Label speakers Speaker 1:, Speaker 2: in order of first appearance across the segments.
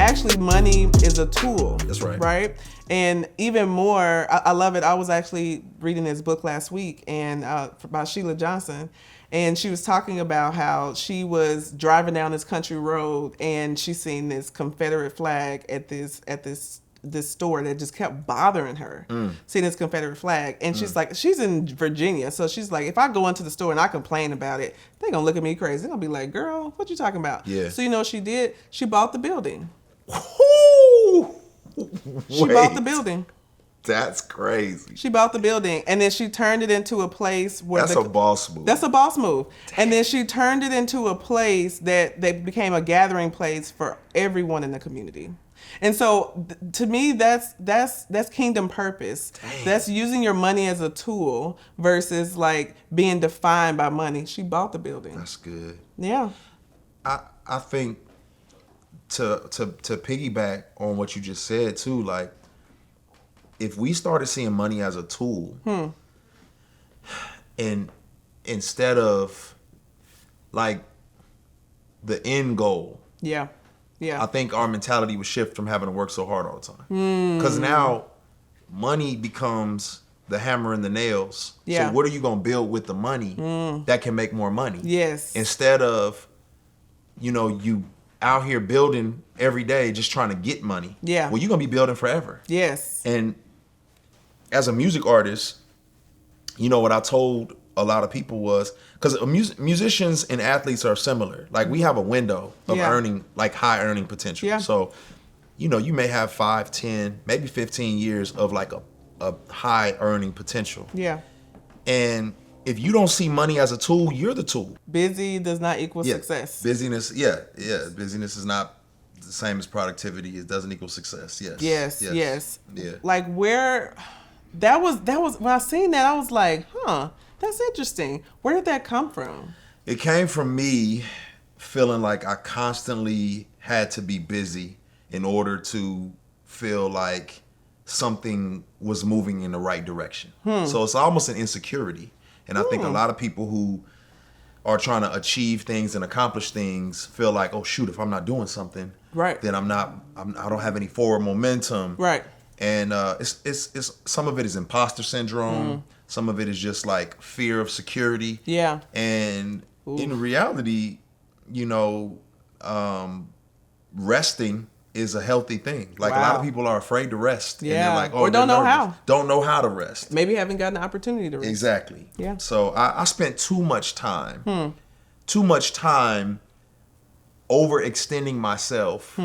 Speaker 1: actually money is a tool.
Speaker 2: That's right.
Speaker 1: Right? And even more, I love it. I was actually reading this book last week and about Sheila Johnson. And she was talking about how she was driving down this country road and she seen this Confederate flag at this store that just kept bothering her. Seeing this Confederate flag. And she's like, she's in Virginia. So she's like, if I go into the store and I complain about it, they're going to look at me crazy. They're going to be like, girl, what you talking about?
Speaker 2: Yeah.
Speaker 1: So you know what she did? She bought the building. She
Speaker 2: Wait,
Speaker 1: bought the building.
Speaker 2: That's crazy.
Speaker 1: She bought the building and then she turned it into a place where
Speaker 2: That's a boss move.
Speaker 1: That's a boss move. Damn. And then she turned it into a place that became a gathering place for everyone in the community. And so to me, that's kingdom purpose. Damn. That's using your money as a tool versus like being defined by money. She bought the building.
Speaker 2: That's good.
Speaker 1: Yeah.
Speaker 2: I think to piggyback on what you just said too, like if we started seeing money as a tool and instead of like the end goal. Yeah. Yeah. I think our mentality would shift from having to work so hard all the time. Because now money becomes the hammer and the nails. Yeah. So what are you going to build with the money that can make more money? Yes. Instead of, you out here building every day just trying to get money. Yeah. Well, you're going to be building forever. Yes. And as a music artist, what I told a lot of people was, because musicians and athletes are similar. Like we have a window of earning, like high earning potential. Yeah. So, you may have 5, 10, maybe 15 years of like a high earning potential. Yeah. And if you don't see money as a tool, you're the tool. Busy does not equal success. Busyness, busyness is not the same as productivity. It doesn't equal success. Yes. Yes. Yeah. Like that was when I seen that, I was like, that's interesting. Where did that come from? It came from me feeling like I constantly had to be busy in order to feel like something was moving in the right direction. So it's almost an insecurity. And I think a lot of people who are trying to achieve things and accomplish things feel like, oh shoot, if I'm not doing something, right, then I don't have any forward momentum. Right. And it's some of it is imposter syndrome. Some of it is just like fear of security. Yeah. And in reality, resting is a healthy thing. Like a lot of people are afraid to rest. Yeah. And they're like, or don't know how. Don't know how to rest. Maybe haven't gotten the opportunity to rest. Exactly. Yeah. So I spent too much time overextending myself.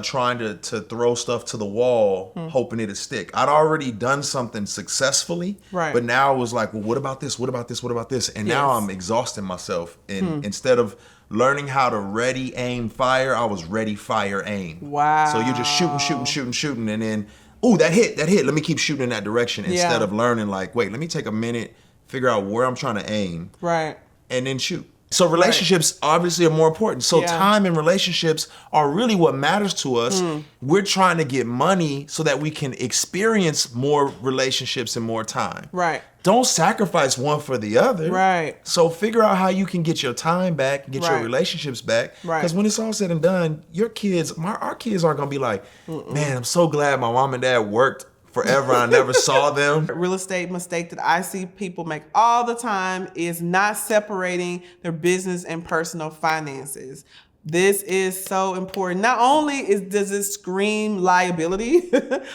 Speaker 2: Trying to throw stuff to the wall, hoping it'd stick. I'd already done something successfully, right? But now it was like, well, what about this? What about this? What about this? And now I'm exhausting myself. And instead of learning how to ready, aim, fire, I was ready, fire, aim. Wow. So you're just shooting. And then, that hit. Let me keep shooting in that direction instead of learning like, wait, let me take a minute, figure out where I'm trying to aim. Right. And then shoot. So relationships obviously are more important. So time and relationships are really what matters to us. We're trying to get money so that we can experience more relationships and more time. Right. Don't sacrifice one for the other. Right. So figure out how you can get your time back, get your relationships back. Right. Because when it's all said and done, our kids aren't going to be like, man, I'm so glad my mom and dad worked forever. I never saw them. Real estate mistake that I see people make all the time is not separating their business and personal finances. This is so important. Not only does it scream liability,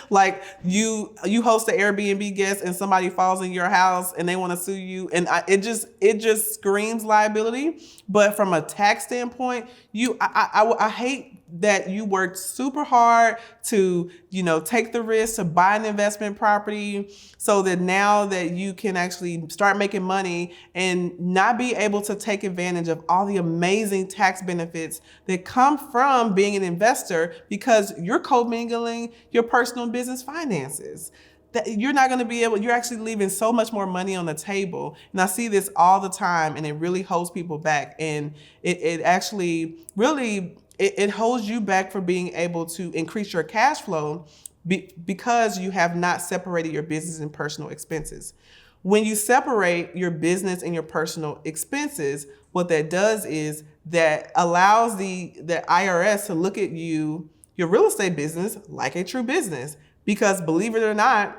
Speaker 2: like you host an Airbnb guest and somebody falls in your house and they want to sue you, and it just screams liability. But from a tax standpoint, I hate that you worked super hard to, take the risk to buy an investment property so that now that you can actually start making money and not be able to take advantage of all the amazing tax benefits that come from being an investor because you're commingling your personal and business finances. That you're not going to be able, you're actually leaving so much more money on the table. And I see this all the time and it really holds people back. And it actually really, it holds you back from being able to increase your cash flow because you have not separated your business and personal expenses. When you separate your business and your personal expenses, what that does is that allows the IRS to look at you
Speaker 1: your real estate business like a true business. Because believe it or not,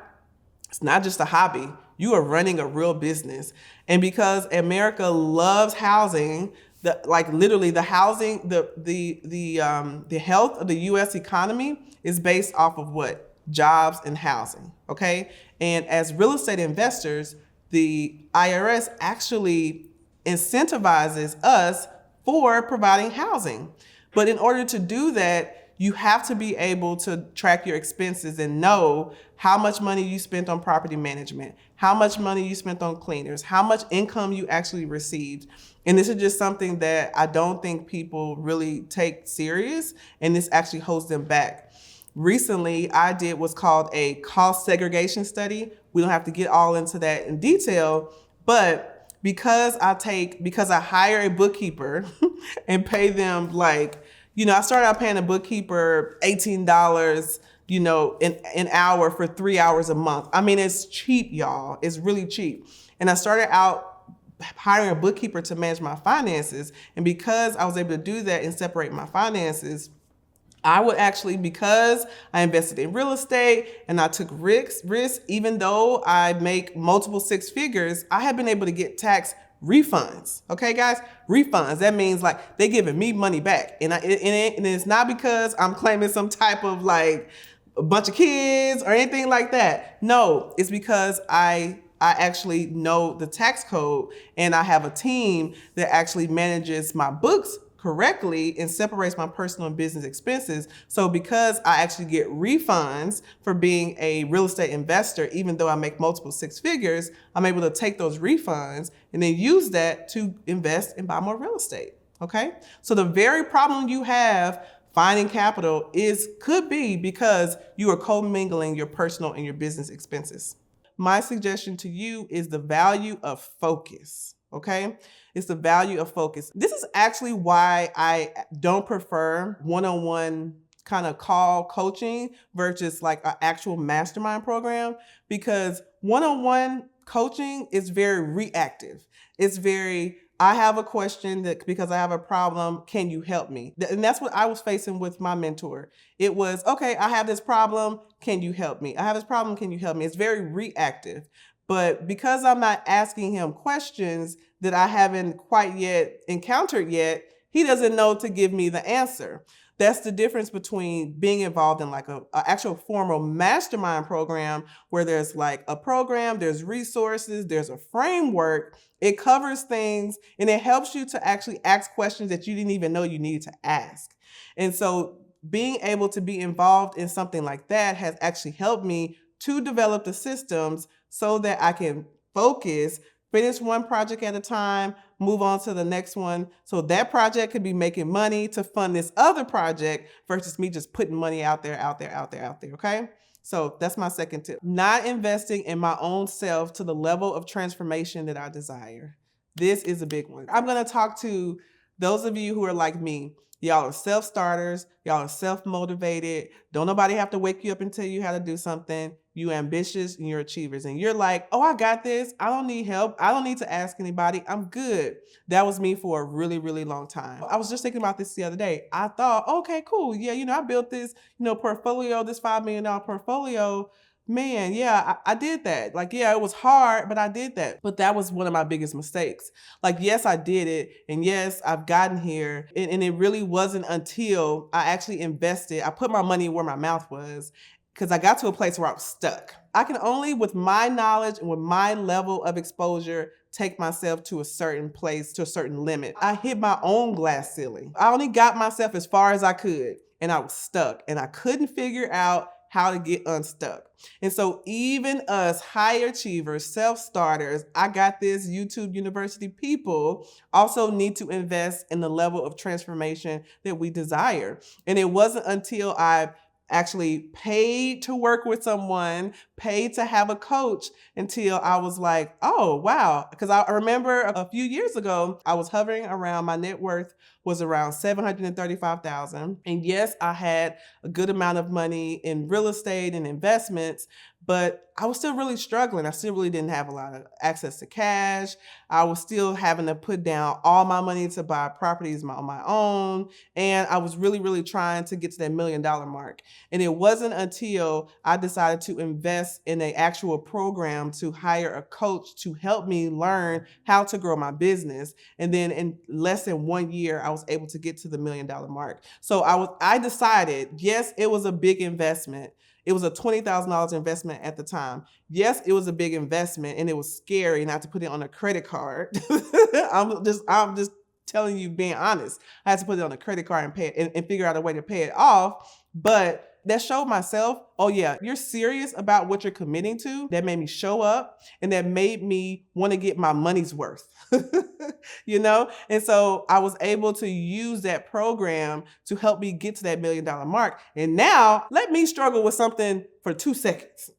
Speaker 1: it's not just a hobby. You are running a real business. And because America loves housing, literally the housing, the health of the US economy is based off of what? Jobs and housing, okay? And as real estate investors, the IRS actually incentivizes us for providing housing. But in order to do that, you have to be able to track your expenses and know how much money you spent on property management, how much money you spent on cleaners, how much income you actually received. And this is just something that I don't think people really take serious, and this actually holds them back. Recently, I did what's called a cost segregation study. We don't have to get all into that in detail, but because I hire a bookkeeper and pay them I started out paying a bookkeeper $18, an hour for 3 hours a month. I mean, it's cheap, y'all. It's really cheap. And I started out hiring a bookkeeper to manage my finances. And because I was able to do that and separate my finances, I would actually, because I invested in real estate and I took risks, even though I make multiple six figures, I have been able to get tax refunds. Okay, guys, refunds. That means they giving me money back. And it's not because I'm claiming some type of a bunch of kids or anything like that. No, it's because I actually know the tax code, and I have a team that actually manages my books correctly and separates my personal and business expenses. So because I actually get refunds for being a real estate investor, even though I make multiple six figures, I'm able to take those refunds and then use that to invest and buy more real estate. Okay? So the very problem you have finding capital could be because you are commingling your personal and your business expenses. My suggestion to you is the value of focus. Okay? It's the value of focus. This is actually why I don't prefer one-on-one kind of call coaching versus an actual mastermind program, because one-on-one coaching is very reactive. It's very, I have a question because I have a problem, can you help me? And that's what I was facing with my mentor. It was, okay, I have this problem, can you help me? I have this problem, can you help me? It's very reactive. But because I'm not asking him questions that I haven't quite yet encountered yet, he doesn't know to give me the answer. That's the difference between being involved in a actual formal mastermind program where there's a program, there's resources, there's a framework. It covers things and it helps you to actually ask questions that you didn't even know you needed to ask. And so being able to be involved in something like that has actually helped me to develop the systems so that I can focus, finish one project at a time, move on to the next one. So that project could be making money to fund this other project versus me just putting money out there, okay? So that's my second tip. Not investing in my own self to the level of transformation that I desire. This is a big one. I'm gonna talk to those of you who are like me. Y'all are self-starters. Y'all are self-motivated. Don't nobody have to wake you up and tell you how to do something. You ambitious and you're achievers. And you're like, oh, I got this. I don't need help. I don't need to ask anybody. I'm good. That was me for a really, really long time. I was just thinking about this the other day. I thought, okay, cool. Yeah, I built this, portfolio, this $5 million portfolio. Man, yeah, I did that. It was hard, but I did that. But that was one of my biggest mistakes. Yes, I did it. And yes, I've gotten here. And it really wasn't until I actually invested. I put my money where my mouth was because I got to a place where I was stuck. I can only, with my knowledge and with my level of exposure, take myself to a certain place, to a certain limit. I hit my own glass ceiling. I only got myself as far as I could, and I was stuck. And I couldn't figure out how to get unstuck. And so even us high achievers, self-starters, I got this YouTube University people also need to invest in the level of transformation that we desire. And it wasn't until I actually paid to work with someone, paid to have a coach, until I was like, oh, wow. Because I remember a few years ago, I was hovering around, my net worth was around $735,000. And yes, I had a good amount of money in real estate and investments, but I was still really struggling. I still really didn't have a lot of access to cash. I was still having to put down all my money to buy properties on my own. And I was really, really trying to get to that $1 million mark. And it wasn't until I decided to invest in an actual program to hire a coach to help me learn how to grow my business. And then in less than 1 year, I was able to get to the $1 million mark. So I decided, yes, it was a big investment. It was a $20,000 investment at the time. Yes, it was a big investment, and it was scary not to put it on a credit card. I'm just telling you, being honest. I had to put it on a credit card and pay it and figure out a way to pay it off. But that showed myself, oh yeah, you're serious about what you're committing to. That made me show up, and that made me want to get my money's worth. You know? And so I was able to use that program to help me get to that $1 million mark. And now let me struggle with something for 2 seconds.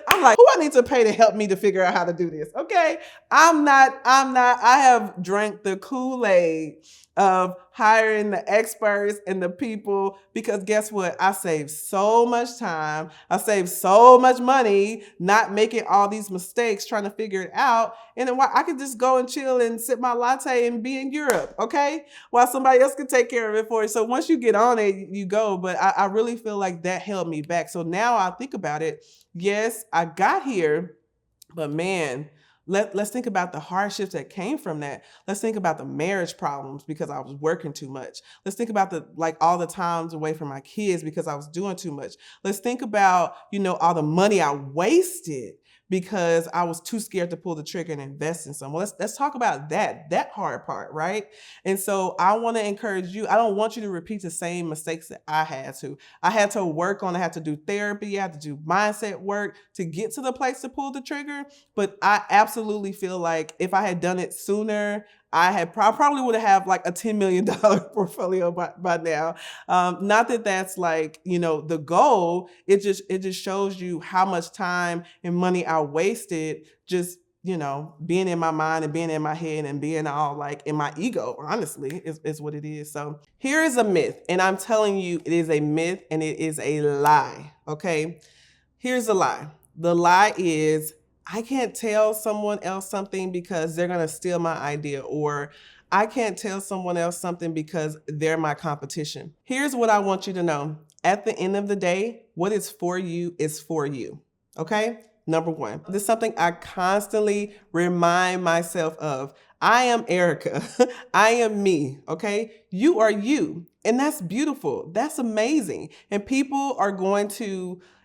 Speaker 1: I'm like, who I need to pay to help me to figure out how to do this? Okay. I have drank the Kool-Aid of hiring the experts and the people, because guess what? I saved so much time. I saved so much money not making all these mistakes trying to figure it out. And then I could just go and chill and sip my latte and be in Europe, okay? While somebody else could take care of it for you. So once you get on it, you go. But I really feel like that held me back. So now I think about it. Yes, I got here, but man, let's think about the hardships that came from that. Let's think about the marriage problems because I was working too much. Let's think about all the times away from my kids because I was doing too much. Let's think about, all the money I wasted because I was too scared to pull the trigger and invest in someone. Let's talk about that hard part, right? And so I want to encourage you. I don't want you to repeat the same mistakes that I had to. I had to do therapy. I had to do mindset work to get to the place to pull the trigger. But I absolutely feel like if I had done it sooner, I had probably would have like a $10 million portfolio by now. Not that that's the goal. It just shows you how much time and money I wasted just, being in my mind and being in my head and being all in my ego, honestly, is what it is. So here is a myth. And I'm telling you, it is a myth and it is a lie. Okay. Here's the lie. The lie is, I can't tell someone else something because they're going to steal my idea, or I can't tell someone else something because they're my competition. Here's what I want you to know. At the end of the day, what is for you is for you. Okay? Number one, this is something I constantly remind myself of. I am Erika. I am me. Okay? You are you. And that's beautiful. That's amazing. And people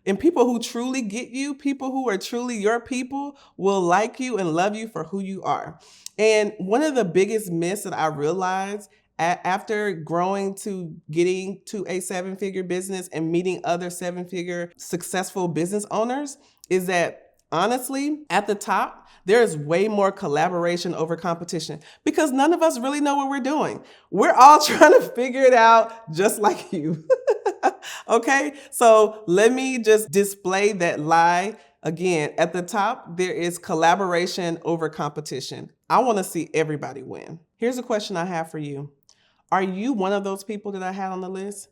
Speaker 1: who truly get you, people who are truly your people, will like you and love you for who you are. And one of the biggest myths that I realized after growing to getting to a 7-figure business and meeting other 7-figure successful business owners is that, honestly, at the top, there's way more collaboration over competition because none of us really know what we're doing. We're all trying to figure it out just like you. Okay, so let me just display that lie again. At the top, there is collaboration over competition. I want to see everybody win. Here's a question I have for you. Are you one of those people that I had on the list?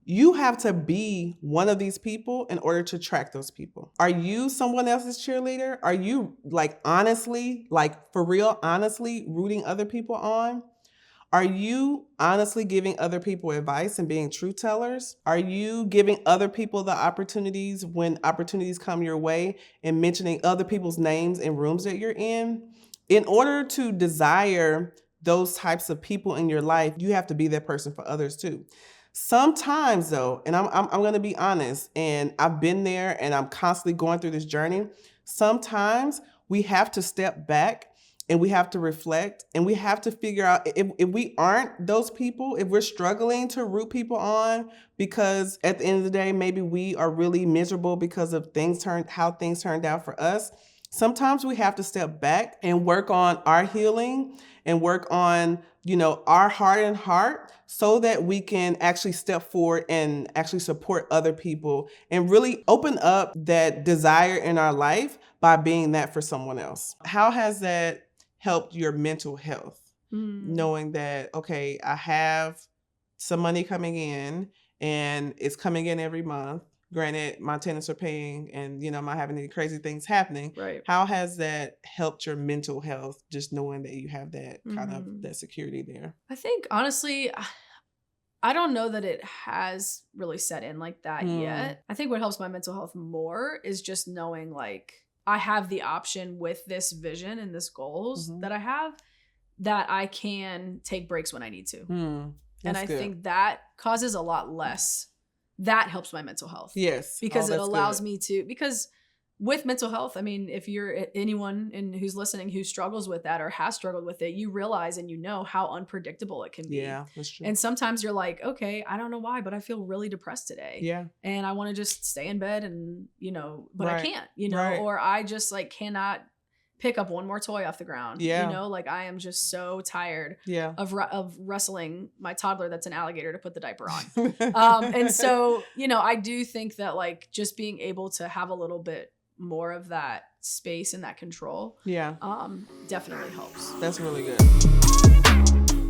Speaker 1: You have to be one of these people in order to attract those people. Are you someone else's cheerleader? Are you honestly, for real, honestly rooting other people on? Are you honestly giving other people advice and being truth tellers? Are you giving other people the opportunities when opportunities come your way and mentioning other people's names in rooms that you're in? In order to desire those types of people in your life, you have to be that person for others too. Sometimes though, and I'm going to be honest, and I've been there and I'm constantly going through this journey. Sometimes we have to step back and we have to reflect and we have to figure out if we aren't those people, if we're struggling to root people on because at the end of the day, maybe we are really miserable because of how things turned out for us. Sometimes we have to step back and work on our healing and work on, our hardened heart so that we can actually step forward and actually support other people and really open up that desire in our life by being that for someone else. How has that helped your mental health? Knowing that, okay, I have some money coming in and it's coming in every month. Granted, my tenants are paying and, I'm not having any crazy things happening.
Speaker 3: Right.
Speaker 1: How has that helped your mental health, just knowing that you have that kind of that security there?
Speaker 3: I think, honestly, I don't know that it has really set in like that yet. I think what helps my mental health more is just knowing like I have the option with this vision and this goals that I have, that I can take breaks when I need to. And I think that causes a lot less. That helps my mental health.
Speaker 1: Yes.
Speaker 3: Because it allows me to, because with mental health, I mean, if you're anyone who's listening who struggles with that or has struggled with it, you realize and you know how unpredictable it can be.
Speaker 1: Yeah, that's true.
Speaker 3: And sometimes you're like, okay, I don't know why, but I feel really depressed today.
Speaker 1: Yeah.
Speaker 3: And I want to just stay in bed and, but I can't,
Speaker 1: Right.
Speaker 3: or I just like cannot pick up one more toy off the ground.
Speaker 1: Yeah.
Speaker 3: Like I am just so tired of wrestling my toddler that's an alligator to put the diaper on. And so, I do think that like just being able to have a little bit more of that space and that control definitely helps.
Speaker 1: That's really good.